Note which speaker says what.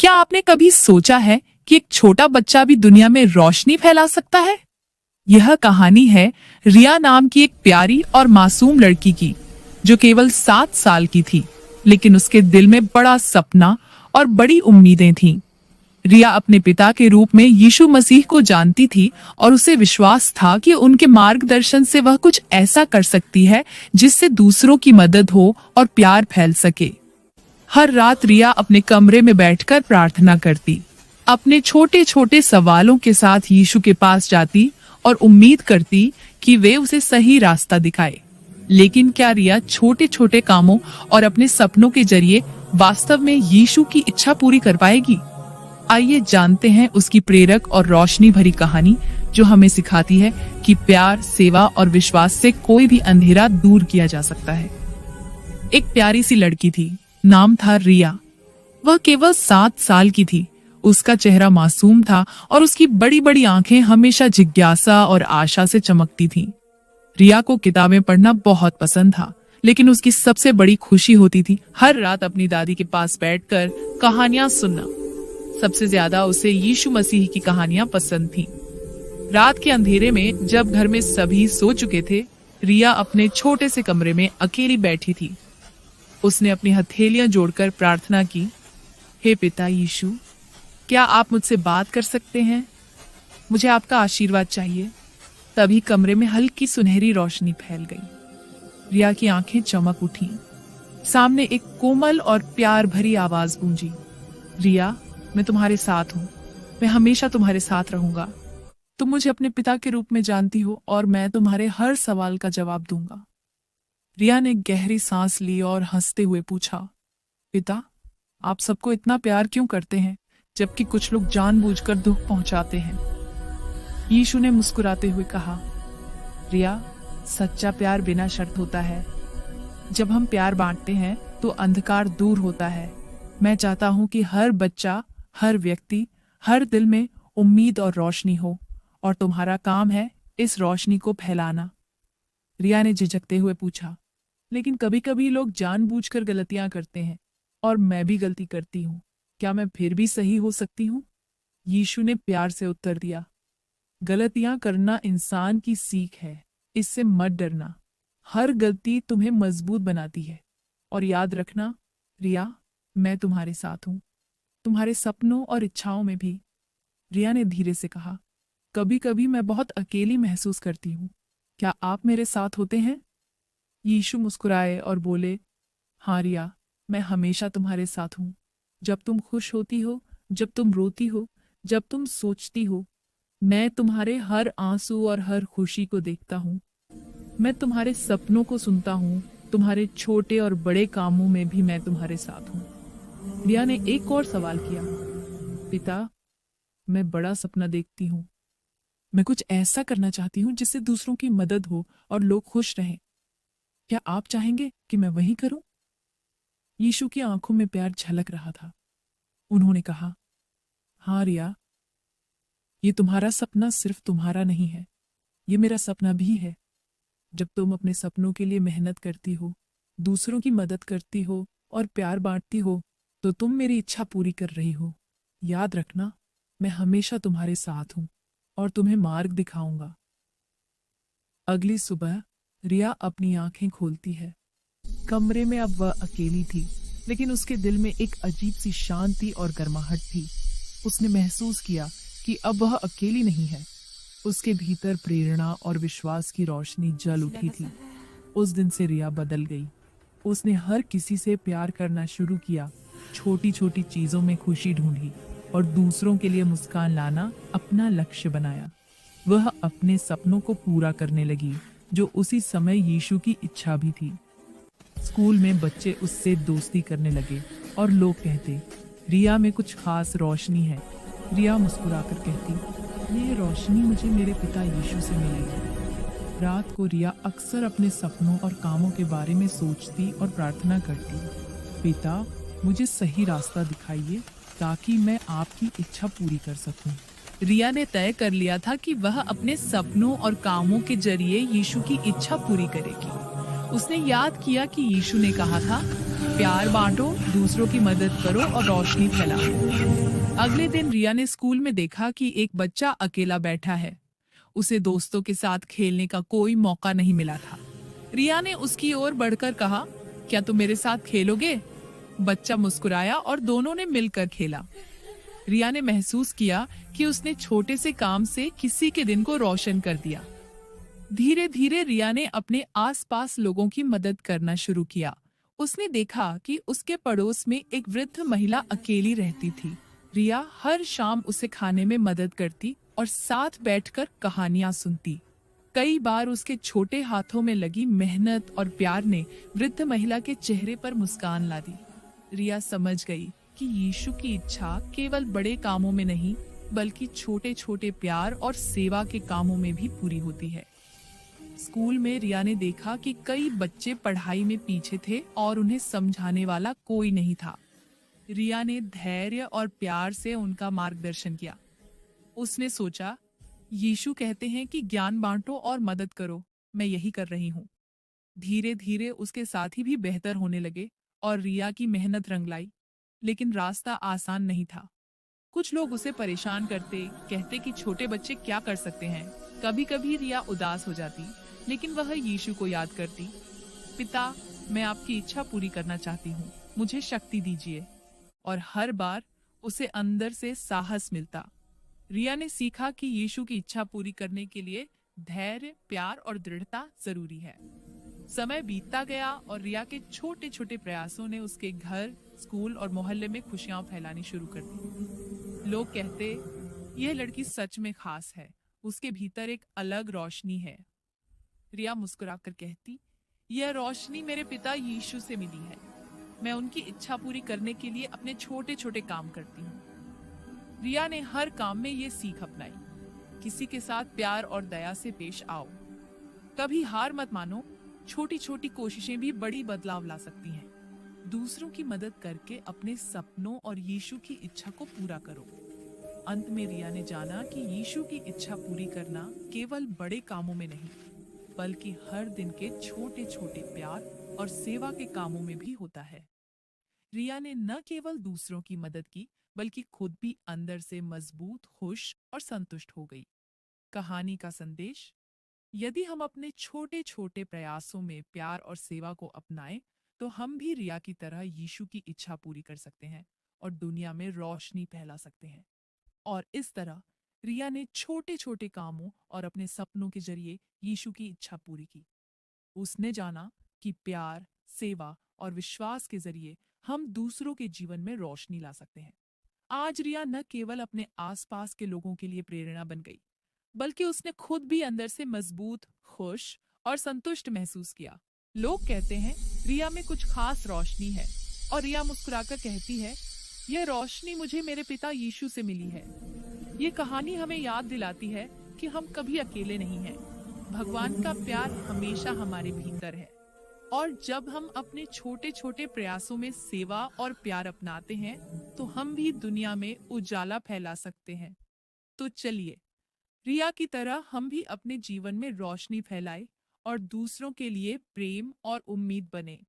Speaker 1: क्या आपने कभी सोचा है कि एक छोटा बच्चा भी दुनिया में रोशनी फैला सकता है? यह कहानी है रिया नाम की एक प्यारी और मासूम लड़की की, जो केवल 7 साल की थी, लेकिन उसके दिल में बड़ा सपना और बड़ी उम्मीदें थीं। रिया अपने पिता के रूप में यीशु मसीह को जानती थी और उसे विश्वास था कि उनके मार्गदर्शन से वह कुछ ऐसा कर सकती है जिससे दूसरों की मदद हो और प्यार फैल सके। हर रात रिया अपने कमरे में बैठकर प्रार्थना करती, अपने छोटे छोटे सवालों के साथ यीशु के पास जाती और उम्मीद करती कि वे उसे सही रास्ता दिखाए। लेकिन क्या रिया छोटे छोटे कामों और अपने सपनों के जरिए वास्तव में यीशु की इच्छा पूरी कर पाएगी? आइए जानते हैं उसकी प्रेरक और रोशनी भरी कहानी, जो हमें सिखाती है कि प्यार, सेवा और विश्वास से कोई भी अंधेरा दूर किया जा सकता है। एक प्यारी सी लड़की थी, नाम था रिया। वह केवल 7 साल की थी। उसका चेहरा मासूम था और उसकी बड़ी बड़ी आंखें हमेशा जिज्ञासा और आशा से चमकती थीं। रिया को किताबें पढ़ना बहुत पसंद था, लेकिन उसकी सबसे बड़ी खुशी होती थी हर रात अपनी दादी के पास बैठकर कहानियां सुनना। सबसे ज्यादा उसे यीशु मसीह की कहानियां पसंद थीं। रात के अंधेरे में जब घर में सभी सो चुके थे, रिया अपने छोटे से कमरे में अकेली बैठी थी। उसने अपनी हथेलियां जोड़कर प्रार्थना की, हे पिता यीशु, क्या आप मुझसे बात कर सकते हैं? मुझे आपका आशीर्वाद चाहिए। तभी कमरे में हल्की सुनहरी रोशनी फैल गई। रिया की आंखें चमक उठी। सामने एक कोमल और प्यार भरी आवाज गूंजी, रिया, मैं तुम्हारे साथ हूँ। मैं हमेशा तुम्हारे साथ रहूंगा। तुम मुझे अपने पिता के रूप में जानती हो और मैं तुम्हारे हर सवाल का जवाब दूंगा। रिया ने गहरी सांस ली और हंसते हुए पूछा, पिता, आप सबको इतना प्यार क्यों करते हैं, जबकि कुछ लोग जानबूझकर दुख पहुंचाते हैं? यीशु ने मुस्कुराते हुए कहा, रिया, सच्चा प्यार बिना शर्त होता है। जब हम प्यार बांटते हैं तो अंधकार दूर होता है। मैं चाहता हूं कि हर बच्चा, हर व्यक्ति, हर दिल में उम्मीद और रोशनी हो, और तुम्हारा काम है इस रोशनी को फैलाना। रिया ने झिझकते हुए पूछा, लेकिन कभी कभी लोग जानबूझकर गलतियां करते हैं और मैं भी गलती करती हूँ। क्या मैं फिर भी सही हो सकती हूँ? यीशु ने प्यार से उत्तर दिया, गलतियां करना इंसान की सीख है, इससे मत डरना। हर गलती तुम्हें मजबूत बनाती है। और याद रखना रिया, मैं तुम्हारे साथ हूँ, तुम्हारे सपनों और इच्छाओं में भी। रिया ने धीरे से कहा, कभी कभी मैं बहुत अकेली महसूस करती हूँ। क्या आप मेरे साथ होते हैं? यीशु मुस्कुराए और बोले, हाँ रिया, मैं हमेशा तुम्हारे साथ हूँ। जब तुम खुश होती हो, जब तुम रोती हो, जब तुम सोचती हो, मैं तुम्हारे हर आंसू और हर खुशी को देखता हूँ। मैं तुम्हारे सपनों को सुनता हूँ। तुम्हारे छोटे और बड़े कामों में भी मैं तुम्हारे साथ हूँ। रिया ने एक और सवाल किया, पिता, मैं बड़ा सपना देखती हूँ। मैं कुछ ऐसा करना चाहती हूँ जिससे दूसरों की मदद हो और लोग खुश रहें। क्या आप चाहेंगे कि मैं वही करूं? यीशु की आंखों में प्यार झलक रहा था। उन्होंने कहा, हाँ रिया, ये तुम्हारा सपना सिर्फ तुम्हारा नहीं है, ये मेरा सपना भी है। जब तुम अपने सपनों के लिए मेहनत करती हो, दूसरों की मदद करती हो और प्यार बांटती हो, तो तुम मेरी इच्छा पूरी कर रही हो। याद रखना, मैं हमेशा तुम्हारे साथ हूं और तुम्हें मार्ग दिखाऊंगा। अगली सुबह रिया अपनी आंखें खोलती है। कमरे में अब वह अकेली थी, लेकिन उसके दिल में एक अजीब सी शांति और गर्माहट थी। उसने महसूस किया कि अब वह अकेली नहीं है। उसके भीतर प्रेरणा और विश्वास की रोशनी जल उठी थी। उस दिन से रिया बदल गई। उसने हर किसी से प्यार करना शुरू किया, छोटी छोटी चीजों में खुशी ढूंढी और दूसरों के लिए मुस्कान लाना अपना लक्ष्य बनाया। वह अपने सपनों को पूरा करने लगी, जो उसी समय यीशु की इच्छा भी थी। स्कूल में बच्चे उससे दोस्ती करने लगे और लोग कहते, रिया में कुछ खास रोशनी है। रिया मुस्कुराकर कहती, ये रोशनी मुझे मेरे पिता यीशु से मिली है। रात को रिया अक्सर अपने सपनों और कामों के बारे में सोचती और प्रार्थना करती, पिता, मुझे सही रास्ता दिखाइए ताकि मैं आपकी इच्छा पूरी कर सकूं। रिया ने तय कर लिया था कि वह अपने सपनों और कामों के जरिए यीशु की इच्छा पूरी करेगी। उसने याद किया कि यीशु ने कहा था, प्यार बांटो, दूसरों की मदद करो और रोशनी फैलाओ। अगले दिन रिया ने स्कूल में देखा कि एक बच्चा अकेला बैठा है। उसे दोस्तों के साथ खेलने का कोई मौका नहीं मिला था। रिया ने उसकी ओर बढ़कर कहा, क्या तुम मेरे साथ खेलोगे? बच्चा मुस्कुराया और दोनों ने मिलकर खेला। रिया ने महसूस किया कि उसने छोटे से काम से किसी के दिन को रोशन कर दिया। धीरे धीरे रिया ने अपने आसपास लोगों की मदद करना शुरू किया। उसने देखा कि उसके पड़ोस में एक वृद्ध महिला अकेली रहती थी। रिया हर शाम उसे खाने में मदद करती और साथ बैठकर कहानियां सुनती। कई बार उसके छोटे हाथों में लगी मेहनत और प्यार ने वृद्ध महिला के चेहरे पर मुस्कान ला दी। रिया समझ गई कि यीशु की इच्छा केवल बड़े कामों में नहीं, बल्कि छोटे छोटे प्यार और सेवा के कामों में भी पूरी होती है। स्कूल में रिया ने देखा कि कई बच्चे पढ़ाई में पीछे थे और उन्हें समझाने वाला कोई नहीं था। रिया ने धैर्य और प्यार से उनका मार्गदर्शन किया। उसने सोचा, यीशु कहते हैं कि ज्ञान बांटो और मदद करो, मैं यही कर रही हूँ। धीरे धीरे उसके साथी भी बेहतर होने लगे और रिया की मेहनत रंग लाई। लेकिन रास्ता आसान नहीं था। कुछ लोग उसे परेशान करते, कहते कि छोटे बच्चे क्या कर सकते हैं। कभी कभी रिया उदास हो जाती, लेकिन वह यीशु को याद करती। पिता, मैं आपकी इच्छा पूरी करना चाहती हूँ, मुझे शक्ति दीजिए। और हर बार उसे अंदर से साहस मिलता। रिया ने सीखा कि यीशु की इच्छा पूरी करने के लिए धैर्य, प्यार और दृढ़ता जरूरी है। समय बीतता गया और रिया के छोटे छोटे प्रयासों ने उसके घर, स्कूल और मोहल्ले में खुशियां फैलानी शुरू कर दी। लोग कहते, यह लड़की सच में खास है, उसके भीतर एक अलग रोशनी है। रिया मुस्कुराकर कहती, यह रोशनी मेरे पिता यीशु से मिली है। मैं उनकी इच्छा पूरी करने के लिए अपने छोटे छोटे काम करती हूँ। रिया ने हर काम में ये सीख अपनाई, किसी के साथ प्यार और दया से पेश आओ। कभी हार मत मानो, छोटी छोटी कोशिशें भी बड़ी बदलाव ला सकती हैं। दूसरों की मदद करके अपने सपनों और यीशु की इच्छा को पूरा करो। अंत में रिया ने जाना कि यीशु की इच्छा पूरी करना केवल बड़े कामों में नहीं, बल्कि हर दिन के छोटे छोटे प्यार और सेवा के कामों में भी होता है। रिया ने न केवल दूसरों की मदद की, बल्कि खुद भी अंदर से मजबूत, खुश और संतुष्ट हो गई। कहानी का संदेश, यदि हम अपने छोटे छोटे प्रयासों में प्यार और सेवा को अपनाएं, तो हम भी रिया की तरह यीशु की इच्छा पूरी कर सकते हैं और दुनिया में रोशनी फैला सकते हैं। और इस तरह रिया ने छोटे छोटे कामों और अपने सपनों के जरिए यीशु की इच्छा पूरी की। उसने जाना कि प्यार, सेवा और विश्वास के जरिए हम दूसरों के जीवन में रोशनी ला सकते हैं। आज रिया न केवल अपने आसपास के लोगों के लिए प्रेरणा बन गई, बल्कि उसने खुद भी अंदर से मजबूत, खुश और संतुष्ट महसूस किया। लोग कहते हैं, रिया में कुछ खास रोशनी है, और रिया मुस्कुराकर कहती है, यह रोशनी मुझे मेरे पिता यीशु से मिली है। ये कहानी हमें याद दिलाती है कि हम कभी अकेले नहीं हैं। भगवान का प्यार हमेशा हमारे भीतर है, और जब हम अपने छोटे छोटे प्रयासों में सेवा और प्यार अपनाते हैं, तो हम भी दुनिया में उजाला फैला सकते हैं। तो चलिए, रिया की तरह हम भी अपने जीवन में रोशनी फैलाएं और दूसरों के लिए प्रेम और उम्मीद बने।